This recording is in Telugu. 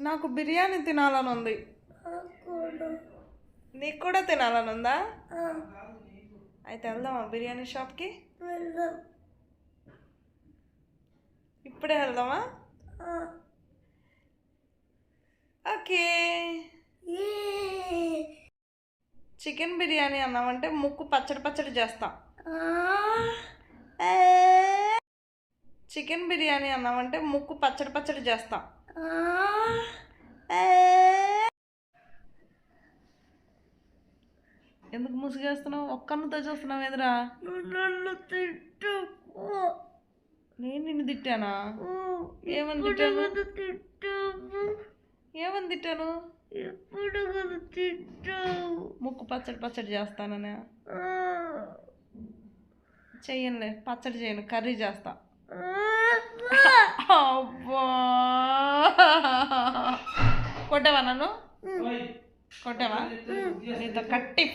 నాకు బిర్యానీ తినాలని ఉంది. నీకు కూడా తినాలని ఉందా? అయితే వెళ్దామా బిర్యానీ షాప్కి? ఇప్పుడే వెళ్దామా? ఓకే. చికెన్ బిర్యానీ అన్నామంటే ముక్కు పచ్చడి పచ్చడి చేస్తా. చికెన్ బిర్యానీ అన్నామంటే ముక్కు పచ్చడి పచ్చడి చేస్తా. ఎందుకు ముసుగేస్తున్నావు? ఒక్కన్నుతో చూస్తున్నావు ఎదురా? నేను నిన్ను తిట్టానా? ఏమని తిట్టాను? ఏమని తిట్టాను? ముక్కు పచ్చడి పచ్చడి చేస్తాననే చెయ్యనులే, పచ్చడి చేయను, కర్రీ చేస్తా. అబ్బా, కొట్టావా నన్ను? కొట్టావా? నీతో కట్టి